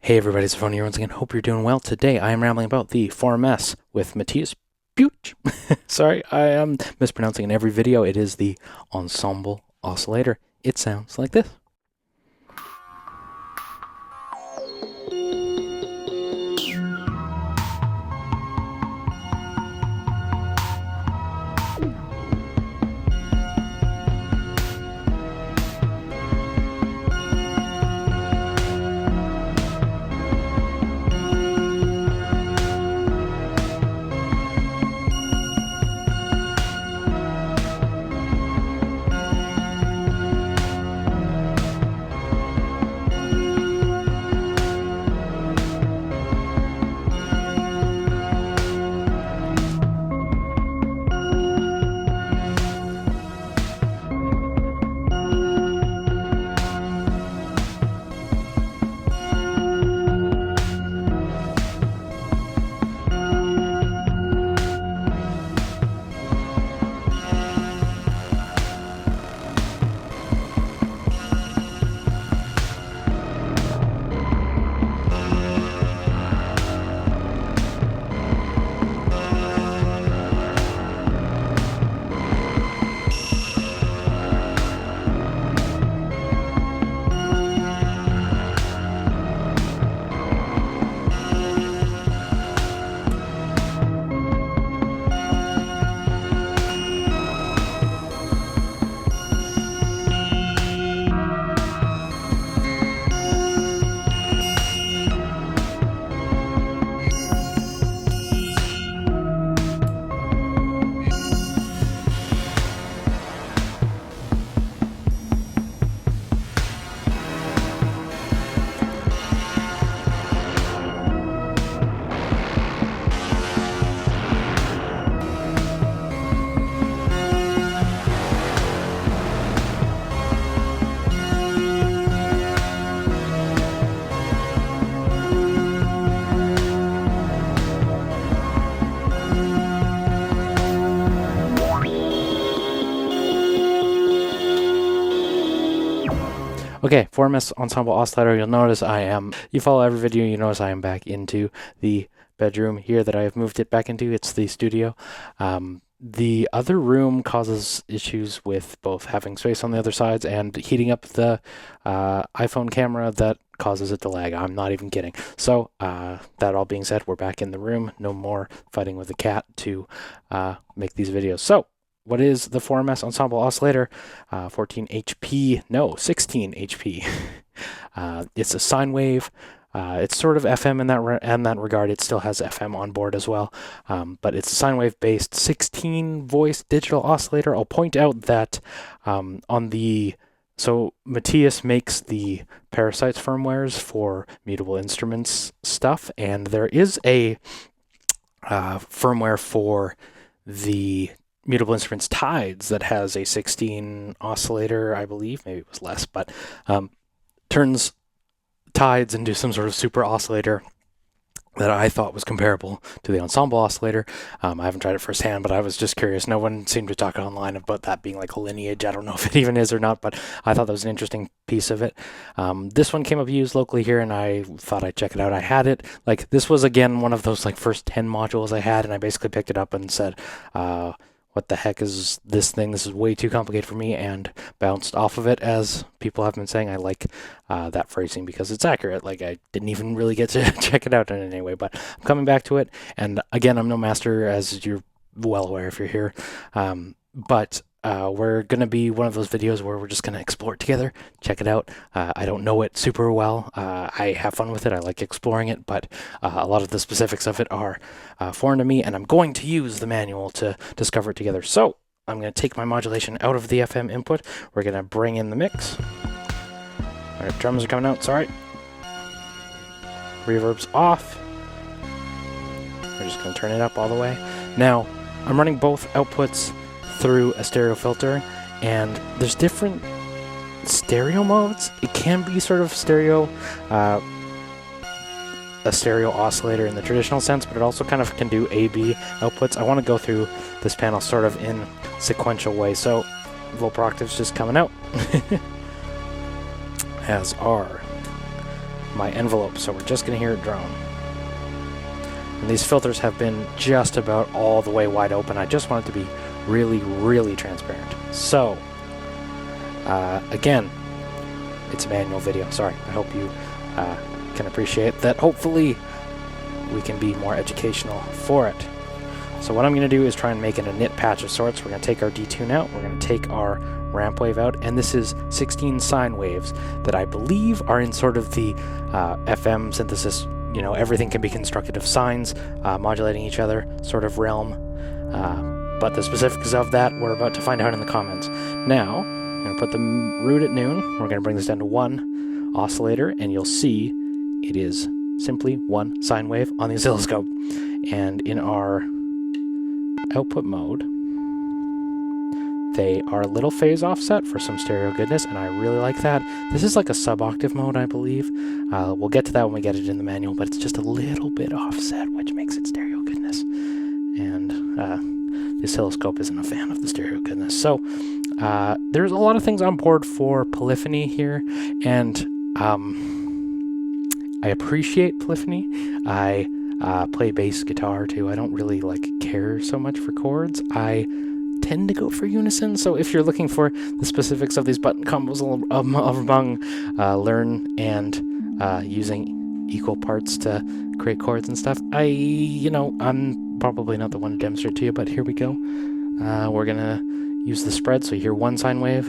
Hey everybody, it's tafony here once again. Hope you're doing well. Today I am rambling about the 4MS with Matthias Buch. Sorry, I am mispronouncing in every video. It is the Ensemble Oscillator. It sounds like this. Okay, 4MS Ensemble Oscillator. You'll notice you follow every video, you notice I am back into the bedroom here that I have moved it back into. It's the studio. The other room causes issues with both having space on the other sides and heating up the iPhone camera that causes it to lag. I'm not even kidding. So that all being said, we're back in the room. No more fighting with the cat to make these videos. So what is the 4MS Ensemble Oscillator? 16 HP. It's a sine wave. It's sort of FM in that regard. It still has FM on board as well, but it's a sine wave based 16 voice digital oscillator. I'll point out that so Matthias makes the Parasites firmwares for Mutable Instruments stuff, and there is a firmware for the Mutable Instruments Tides that has a 16 oscillator, I believe. Maybe it was less, but turns Tides into some sort of super oscillator that I thought was comparable to the Ensemble Oscillator. I haven't tried it firsthand, but I was just curious. No one seemed to talk online about that being like a lineage. I don't know if it even is or not, but I thought that was an interesting piece of it. This one came up used locally here, and I thought I'd check it out. I had it. Like, this was, again, one of those like first 10 modules I had, and I basically picked it up and said, what the heck is this thing? This is way too complicated for me, and bounced off of it, as people have been saying. I like that phrasing because it's accurate. Like, I didn't even really get to check it out in any way, but I'm coming back to it. And again, I'm no master, as you're well aware if you're here. But we're going to be one of those videos where we're just going to explore it together, check it out. I don't know it super well. I have fun with it. I like exploring it, but a lot of the specifics of it are foreign to me, and I'm going to use the manual to discover it together. So I'm going to take my modulation out of the FM input. We're going to bring in the mix. All right, drums are coming out. It's all right. Reverb's off. We're just going to turn it up all the way. Now, I'm running both outputs through a stereo filter, and there's different stereo modes. It can be sort of stereo, a stereo oscillator in the traditional sense, but it also kind of can do A/B outputs. I want to go through this panel sort of in sequential way. So Volpro octaves just coming out, as are my envelope, so we're just going to hear it drone. And these filters have been just about all the way wide open. I just want it to be really, really transparent. So, again, it's a manual video. Sorry, I hope you can appreciate that. Hopefully, we can be more educational for it. So what I'm going to do is try and make it a knit patch of sorts. We're going to take our detune out. We're going to take our ramp wave out, and this is 16 sine waves that I believe are in sort of the FM synthesis, you know, everything can be constructed of sines modulating each other sort of realm. But the specifics of that we're about to find out in the comments. Now, I'm going to put the root at noon. We're going to bring this down to 1 oscillator, and you'll see it is simply 1 sine wave on the oscilloscope. And in our output mode, they are a little phase offset for some stereo goodness, and I really like that. This is like a sub-octave mode, I believe. We'll get to that when we get it in the manual, but it's just a little bit offset, which makes it stereo goodness. And the oscilloscope isn't a fan of the stereo goodness. So there's a lot of things on board for polyphony here, and I appreciate polyphony. I play bass guitar too. I don't really care so much for chords. I tend to go for unison, so if you're looking for the specifics of these button combos among learn and using equal parts to create chords and stuff, I'm probably not the one to demonstrate to you, but here we go. We're gonna use the spread, so you hear 1 sine wave,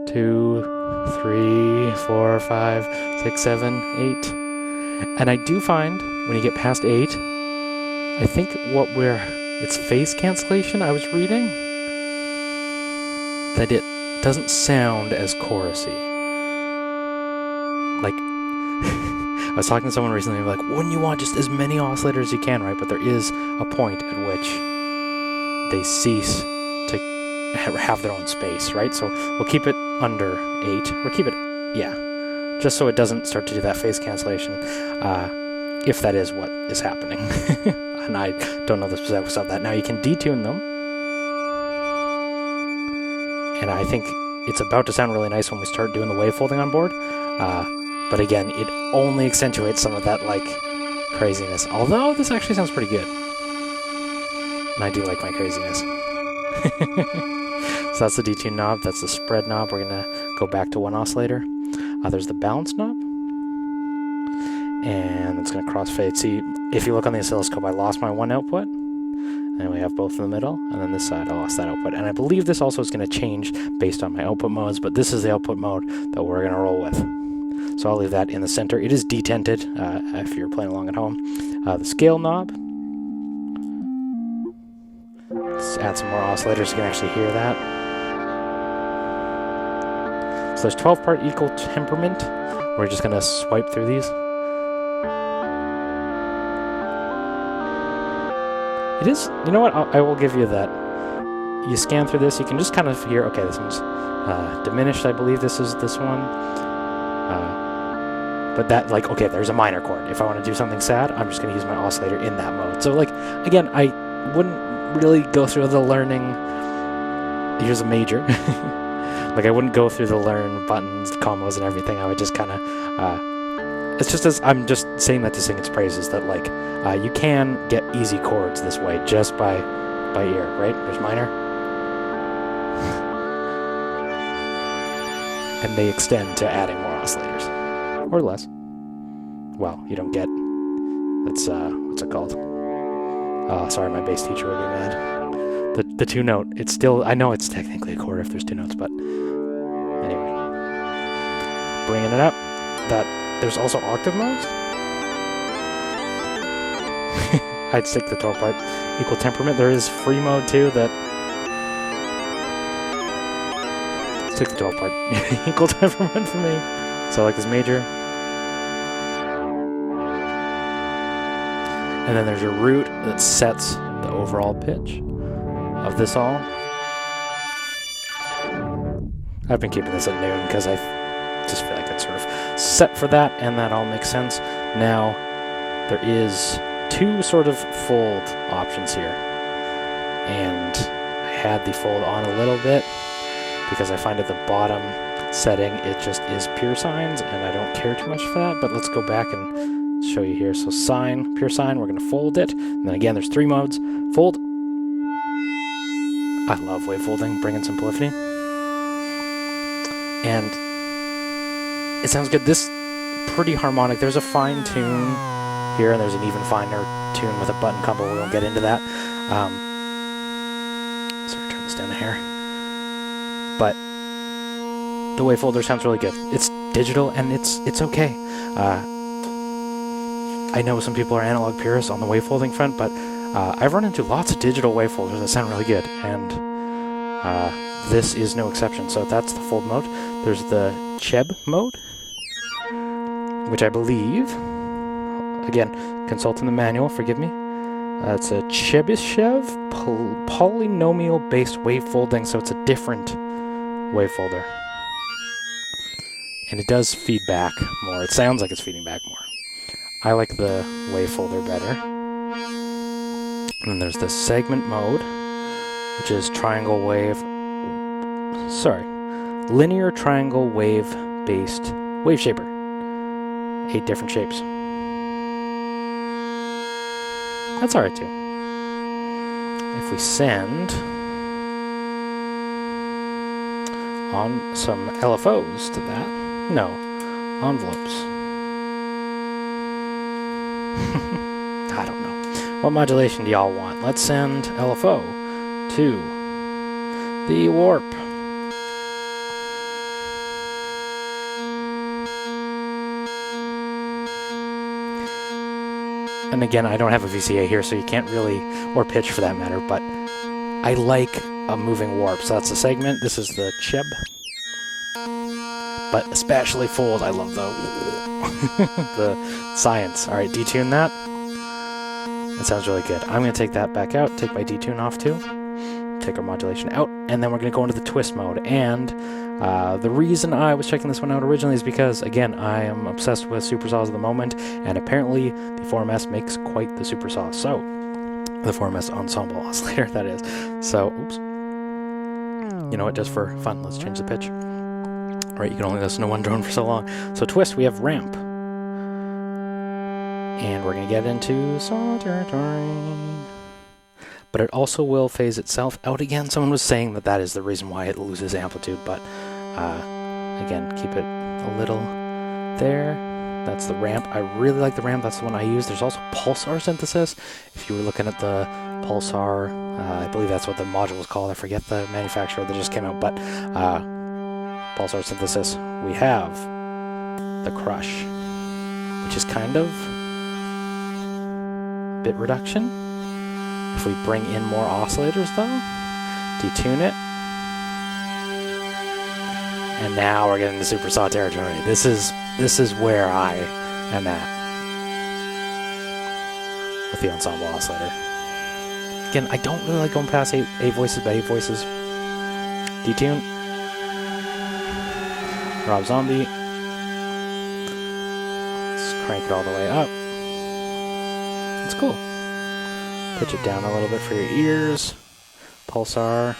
2, 3, 4, 5, 6, 7, 8. And I do find when you get past 8, I think it's phase cancellation I was reading, that it doesn't sound as chorusy. I was talking to someone recently, like, wouldn't you want just as many oscillators as you can, right? But there is a point at which they cease to have their own space, right? So we'll keep it under 8, or keep it, just so it doesn't start to do that phase cancellation, if that is what is happening. And I don't know the specifics of that. Now you can detune them, and I think it's about to sound really nice when we start doing the wave folding on board. But again, it only accentuates some of that craziness. Although this actually sounds pretty good, and I do like my craziness. So that's the detune knob. That's the spread knob. We're gonna go back to 1 oscillator. There's the balance knob, and it's gonna crossfade. See, if you look on the oscilloscope, I lost my 1 output. And we have both in the middle, and then this side I lost that output. And I believe this also is going to change based on my output modes, but this is the output mode that we're going to roll with. So I'll leave that in the center. It is detented if you're playing along at home. The scale knob. Let's add some more oscillators so you can actually hear that. So there's 12-part equal temperament. We're just going to swipe through these. It is, you know what, I will give you that. You scan through this, you can just kind of hear, okay, this one's diminished, I believe this is this one. But that, okay, there's a minor chord. If I want to do something sad, I'm just going to use my oscillator in that mode. So, again, I wouldn't really go through the learning. Here's a major. I wouldn't go through the learn buttons, combos, and everything. I would just kind of, it's just as I'm just saying that to sing its praises, that you can get easy chords this way just by ear, right? There's minor, and they extend to adding more oscillators or less. Well, you don't get. That's what's it called? Oh, sorry, my bass teacher would be mad. The 2-note. It's still. I know it's technically a chord if there's 2 notes, but anyway, bringing it up. There's also octave modes. I'd stick to 12-part equal temperament. There is free mode too. That stick to 12-part equal temperament for me. So I like this major, and then there's your root that sets the overall pitch of this all. I've been keeping this at noon because I just feel like it's sort of set for that, and that all makes sense. Now, there is 2 sort of fold options here, and I had the fold on a little bit because I find at the bottom setting, it just is pure sines, and I don't care too much for that, but let's go back and show you here. So sine, pure sine, we're going to fold it, and then again, there's 3 modes. Fold. I love wavefolding, bringing some polyphony. And it sounds good. This pretty harmonic. There's a fine tune here, and there's an even finer tune with a button combo. We won't get into that. Sorry, turn this down a hair. But the wavefolder sounds really good. It's digital, and it's okay. I know some people are analog purists on the wavefolding front, but I've run into lots of digital wavefolders that sound really good, and this is no exception. So that's the fold mode. There's the Cheb mode, which I believe, again, consulting the manual, forgive me. It's a Chebyshev polynomial-based wavefolding, so it's a different wavefolder. And it does feed back more. It sounds like it's feeding back more. I like the wavefolder better. And then there's the segment mode, which is linear triangle wave-based wave shaper. 8 different shapes. That's alright too. If we send on some LFOs to that, no, envelopes. I don't know. What modulation do y'all want? Let's send LFO to the warp. And again, I don't have a VCA here, so you can't really, or pitch for that matter, but I like a moving warp. So that's the segment. This is the Cheb. But especially fold, I love the science. All right, detune that. That sounds really good. I'm going to take that back out, take my detune off too, take our modulation out, and then we're going to go into the twist mode. And the reason I was checking this one out originally is because, again, I am obsessed with supersaws at the moment, and apparently the 4MS makes quite the supersaw. So, the 4MS Ensemble Oscillator, that is. So, oops. You know what, just for fun, let's change the pitch. Right, you can only listen to one drone for so long. So twist, we have ramp. And we're going to get into saw territory. But it also will phase itself out again. Someone was saying that that is the reason why it loses amplitude, but again, keep it a little there. That's the ramp. I really like the ramp. That's the one I use. There's also pulsar synthesis. If you were looking at the pulsar, I believe that's what the module was called. I forget the manufacturer that just came out, but pulsar synthesis. We have the crush, which is kind of bit reduction. If we bring in more oscillators though, detune it, and now we're getting to supersaw territory. This is where I am at with the Ensemble Oscillator. Again, I don't really like going past 8 voices by 8 voices. Detune. Rob Zombie. Let's crank it all the way up. It's cool. Pitch it down a little bit for your ears. Pulsar.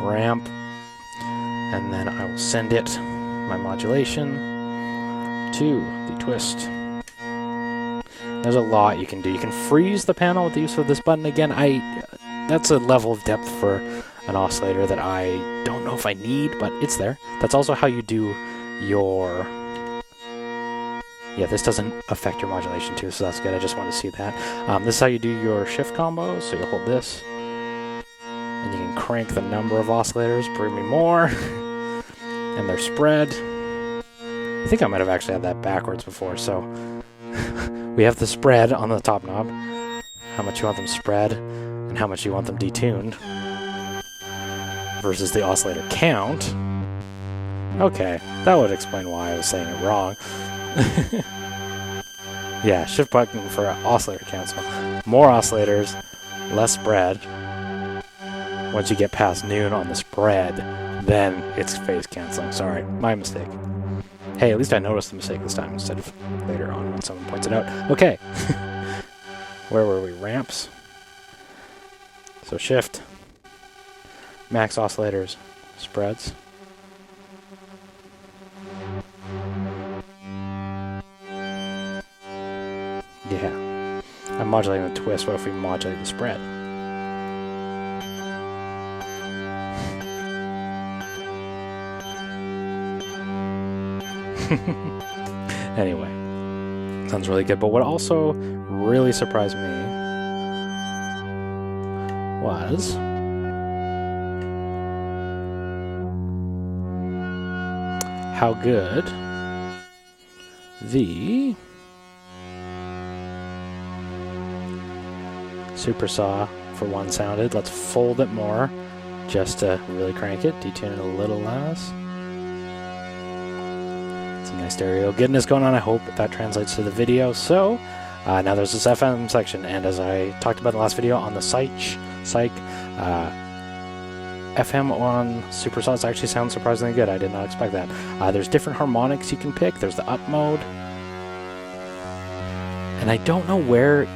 Ramp. And then I will send it, my modulation, to the twist. There's a lot you can do. You can freeze the panel with the use of this button. Again, that's a level of depth for an oscillator that I don't know if I need, but it's there. That's also how you do your... Yeah, this doesn't affect your modulation too, so that's good. I just want to see that. This is how you do your shift combos. So you'll hold this, and you can crank the number of oscillators, bring me more, and they're spread. I think I might have actually had that backwards before, so we have the spread on the top knob, how much you want them spread, and how much you want them detuned, versus the oscillator count. Okay, that would explain why I was saying it wrong. Yeah, shift button for oscillator count. So more oscillators, less spread. Once you get past noon on the spread, then it's phase canceling. Sorry, my mistake. Hey, at least I noticed the mistake this time instead of later on when someone points it out. Okay. Where were we? Ramps. So shift. Max Oscillator's spreads. Yeah. I'm modulating the twist. What if we modulate the spread? Anyway, sounds really good. But what also really surprised me was how good the Super Saw for one sounded. Let's fold it more just to really crank it, detune it a little less. Some nice stereo goodness going on. I hope that translates to the video. So now there's this FM section, and as I talked about in the last video on the psych, FM on Super Saws actually sounds surprisingly good. I did not expect that. There's different harmonics you can pick. There's the up mode, and I don't know where.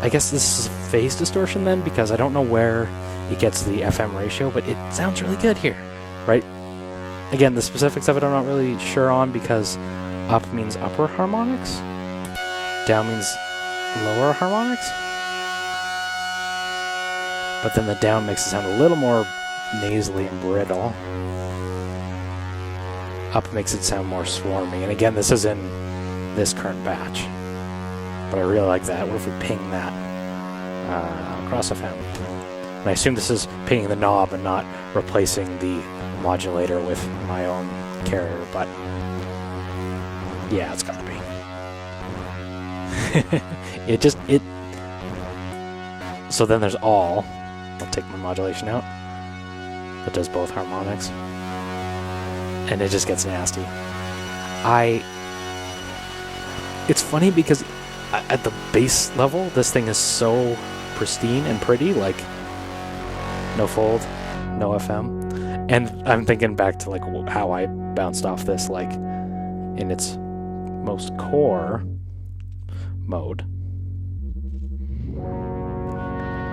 I guess this is phase distortion then, because I don't know where it gets the FM ratio, but it sounds really good here, right? Again, the specifics of it I'm not really sure on, because up means upper harmonics, down means lower harmonics, but then the down makes it sound a little more nasally and brittle. Up makes it sound more swarmy, and again, this is in this current batch, but I really like that. What if we ping that across FM? And I assume this is pinging the knob and not replacing the modulator with my own carrier, but yeah, it's gotta be. So then there's all. I'll take my modulation out. That does both harmonics. And it just gets nasty. It's funny because at the bass level, this thing is so pristine and pretty, like no fold, no FM. And I'm thinking back to like how I bounced off this, like in its most core mode.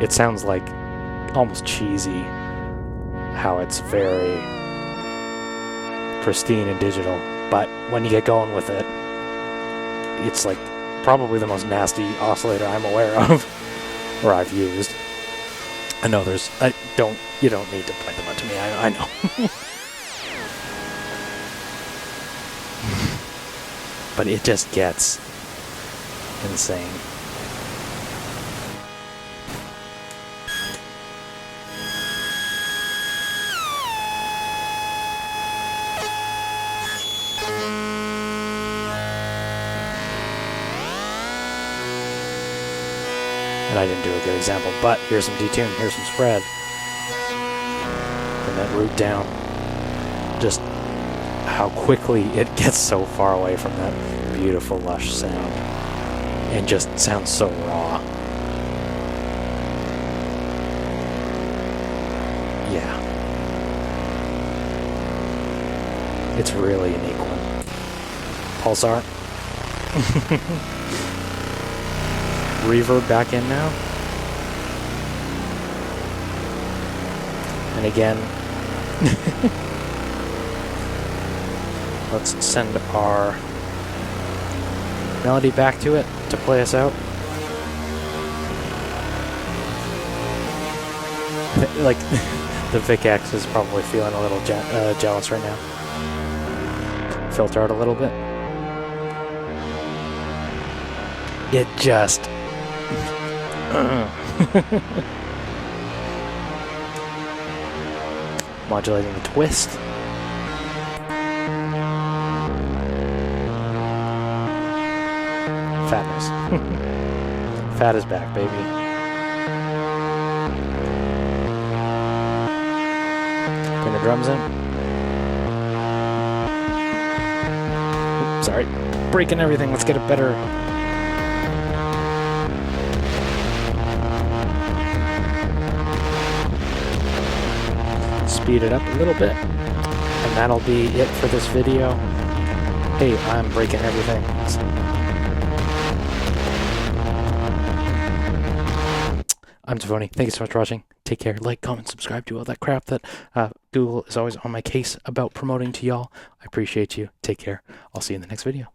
It sounds like almost cheesy how it's very pristine and digital, but when you get going with it, it's like probably the most nasty oscillator I'm aware of, or I've used. I know you don't need to point them out to me, I know. But it just gets insane. And I didn't do a good example, but here's some detune, here's some spread. Bring that root down. Just how quickly it gets so far away from that beautiful, lush sound. And just sounds so raw. Yeah. It's really an unique one. Pulsar. Reverb back in now. And again, let's send our melody back to it to play us out. Like, the Vic X is probably feeling a little jealous right now. Filter out a little bit. It just... Modulating the twist. Fatness. Fat is back, baby. Bring the drums in. Oops, sorry. Breaking everything. Let's get it better. Speed it up a little bit, and that'll be it for this video. Hey, I'm breaking everything. I'm Tafony. Thank you so much for watching. Take care. Like, comment, subscribe, do all that crap that Google is always on my case about promoting to y'all. I appreciate you. Take care. I'll see you in the next video.